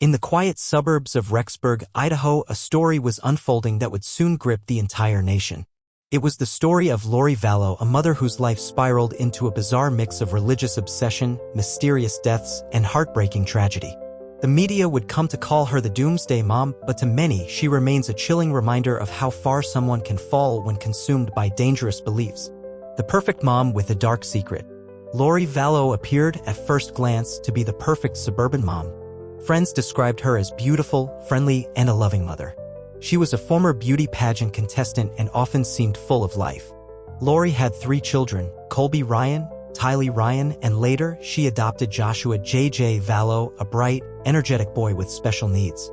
In the quiet suburbs of Rexburg, Idaho, a story was unfolding that would soon grip the entire nation. It was the story of Lori Vallow, a mother whose life spiraled into a bizarre mix of religious obsession, mysterious deaths, and heartbreaking tragedy. The media would come to call her the Doomsday Mom, but to many, she remains a chilling reminder of how far someone can fall when consumed by dangerous beliefs. The perfect mom with a dark secret. Lori Vallow appeared, at first glance, to be the perfect suburban mom. Friends described her as beautiful, friendly, and a loving mother. She was a former beauty pageant contestant and often seemed full of life. Lori had 3 children, Colby Ryan, Tylee Ryan, and later, she adopted Joshua J.J. Vallow, a bright, energetic boy with special needs.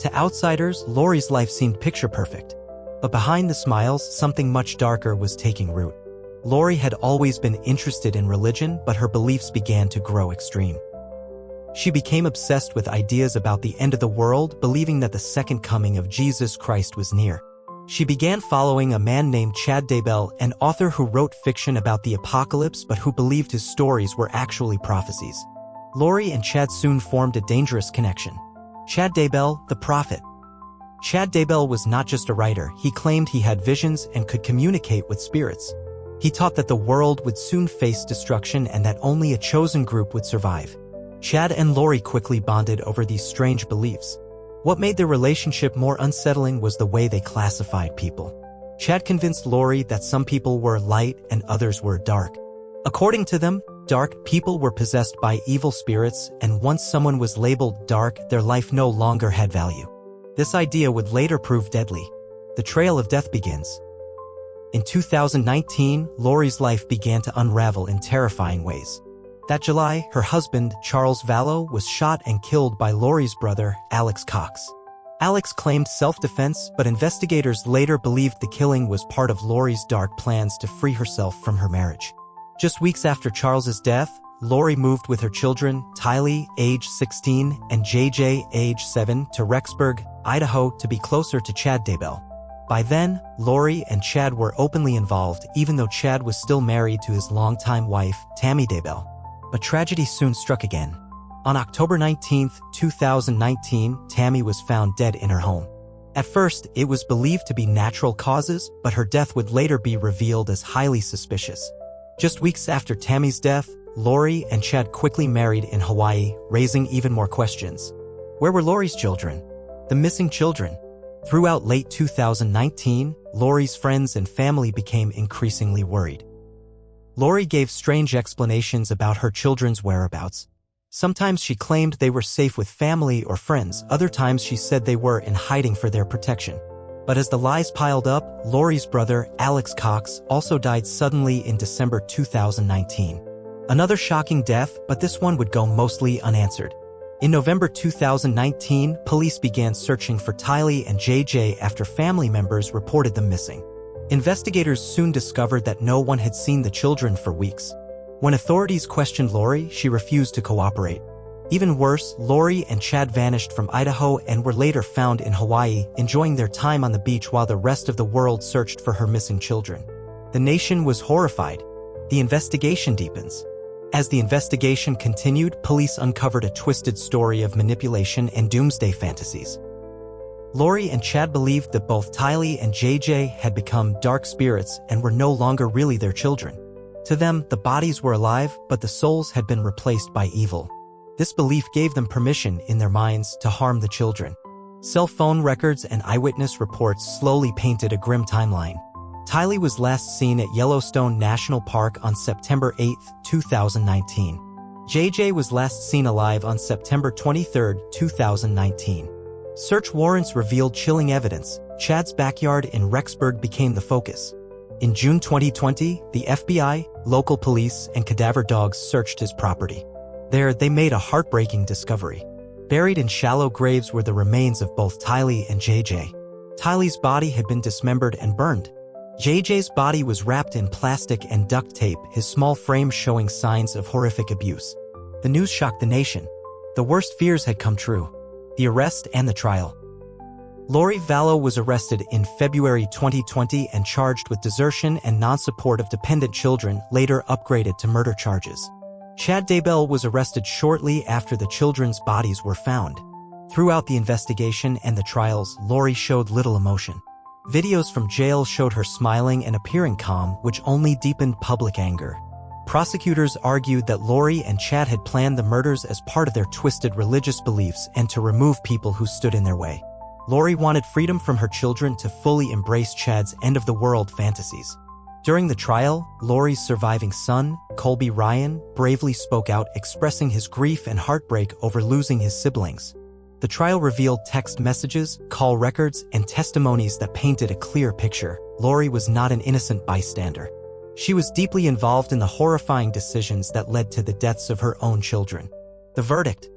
To outsiders, Lori's life seemed picture-perfect. But behind the smiles, something much darker was taking root. Lori had always been interested in religion, but her beliefs began to grow extreme. She became obsessed with ideas about the end of the world, believing that the second coming of Jesus Christ was near. She began following a man named Chad Daybell, an author who wrote fiction about the apocalypse but who believed his stories were actually prophecies. Lori and Chad soon formed a dangerous connection. Chad Daybell, the prophet. Chad Daybell was not just a writer, he claimed he had visions and could communicate with spirits. He taught that the world would soon face destruction and that only a chosen group would survive. Chad and Lori quickly bonded over these strange beliefs. What made their relationship more unsettling was the way they classified people. Chad convinced Lori that some people were light and others were dark. According to them, dark people were possessed by evil spirits, and once someone was labeled dark, their life no longer had value. This idea would later prove deadly. The trail of death begins. In 2019, Lori's life began to unravel in terrifying ways. That July, her husband, Charles Vallow, was shot and killed by Lori's brother, Alex Cox. Alex claimed self-defense, but investigators later believed the killing was part of Lori's dark plans to free herself from her marriage. Just weeks after Charles's death, Lori moved with her children, Tylee, age 16, and JJ, age 7, to Rexburg, Idaho, to be closer to Chad Daybell. By then, Lori and Chad were openly involved, even though Chad was still married to his longtime wife, Tammy Daybell. But tragedy soon struck again. On October 19, 2019, Tammy was found dead in her home. At first, it was believed to be natural causes, but her death would later be revealed as highly suspicious. Just weeks after Tammy's death, Lori and Chad quickly married in Hawaii, raising even more questions. Where were Lori's children? The missing children. Throughout late 2019, Lori's friends and family became increasingly worried. Lori gave strange explanations about her children's whereabouts. Sometimes she claimed they were safe with family or friends, other times she said they were in hiding for their protection. But as the lies piled up, Lori's brother, Alex Cox, also died suddenly in December 2019. Another shocking death, but this one would go mostly unanswered. In November 2019, police began searching for Tylee and JJ after family members reported them missing. Investigators soon discovered that no one had seen the children for weeks. When authorities questioned Lori, she refused to cooperate. Even worse, Lori and Chad vanished from Idaho and were later found in Hawaii, enjoying their time on the beach while the rest of the world searched for her missing children. The nation was horrified. The investigation deepens. As the investigation continued, police uncovered a twisted story of manipulation and doomsday fantasies. Lori and Chad believed that both Tylee and JJ had become dark spirits and were no longer really their children. To them, the bodies were alive, but the souls had been replaced by evil. This belief gave them permission in their minds to harm the children. Cell phone records and eyewitness reports slowly painted a grim timeline. Tylee was last seen at Yellowstone National Park on September 8, 2019. JJ was last seen alive on September 23, 2019. Search warrants revealed chilling evidence. Chad's backyard in Rexburg became the focus. In June 2020, the FBI, local police, and cadaver dogs searched his property. There, they made a heartbreaking discovery. Buried in shallow graves were the remains of both Tylee and JJ. Tylee's body had been dismembered and burned. JJ's body was wrapped in plastic and duct tape, his small frame showing signs of horrific abuse. The news shocked the nation. The worst fears had come true. The arrest and the trial. Lori Vallow was arrested in February 2020 and charged with desertion and non-support of dependent children, later upgraded to murder charges. Chad Daybell was arrested shortly after the children's bodies were found. Throughout the investigation and the trials, Lori showed little emotion. Videos from jail showed her smiling and appearing calm, which only deepened public anger. Prosecutors argued that Lori and Chad had planned the murders as part of their twisted religious beliefs and to remove people who stood in their way. Lori wanted freedom from her children to fully embrace Chad's end-of-the-world fantasies. During the trial, Lori's surviving son, Colby Ryan, bravely spoke out, expressing his grief and heartbreak over losing his siblings. The trial revealed text messages, call records, and testimonies that painted a clear picture. Lori was not an innocent bystander. She was deeply involved in the horrifying decisions that led to the deaths of her own children. The verdict.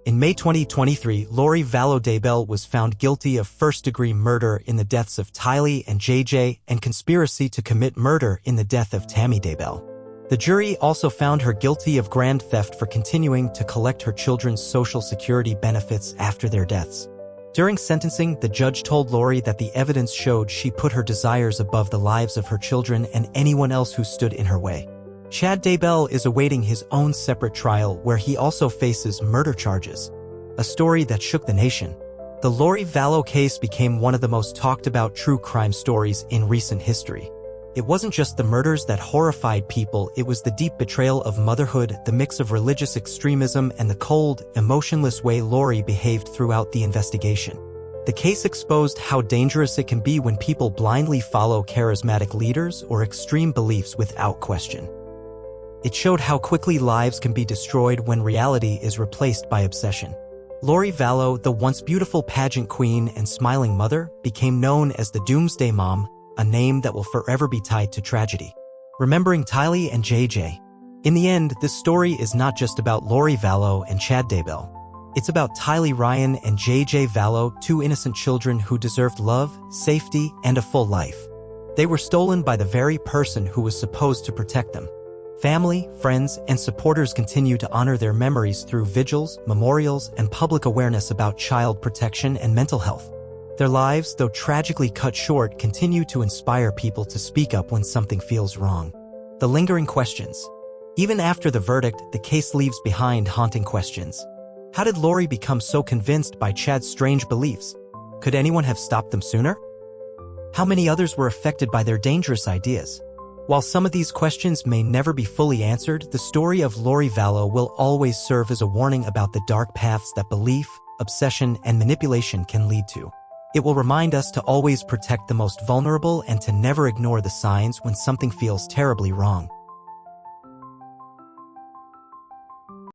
In May 2023, Lori Vallow was found guilty of first-degree murder in the deaths of Tylee and JJ and conspiracy to commit murder in the death of Tammy Daybell. The jury also found her guilty of grand theft for continuing to collect her children's Social Security benefits after their deaths. During sentencing, the judge told Lori that the evidence showed she put her desires above the lives of her children and anyone else who stood in her way. Chad Daybell is awaiting his own separate trial where he also faces murder charges. A story that shook the nation. The Lori Vallow case became one of the most talked about true crime stories in recent history. It wasn't just the murders that horrified people, it was the deep betrayal of motherhood, the mix of religious extremism, and the cold, emotionless way Lori behaved throughout the investigation. The case exposed how dangerous it can be when people blindly follow charismatic leaders or extreme beliefs without question. It showed how quickly lives can be destroyed when reality is replaced by obsession. Lori Vallow, the once beautiful pageant queen and smiling mother, became known as the Doomsday Mom, a name that will forever be tied to tragedy. Remembering Tylee and JJ. In the end, this story is not just about Lori Vallow and Chad Daybell. It's about Tylee Ryan and JJ Vallow, two innocent children who deserved love, safety, and a full life. They were stolen by the very person who was supposed to protect them. Family, friends, and supporters continue to honor their memories through vigils, memorials, and public awareness about child protection and mental health. Their lives, though tragically cut short, continue to inspire people to speak up when something feels wrong. The lingering questions. Even after the verdict, the case leaves behind haunting questions. How did Lori become so convinced by Chad's strange beliefs? Could anyone have stopped them sooner? How many others were affected by their dangerous ideas? While some of these questions may never be fully answered, the story of Lori Vallow will always serve as a warning about the dark paths that belief, obsession, and manipulation can lead to. It will remind us to always protect the most vulnerable and to never ignore the signs when something feels terribly wrong.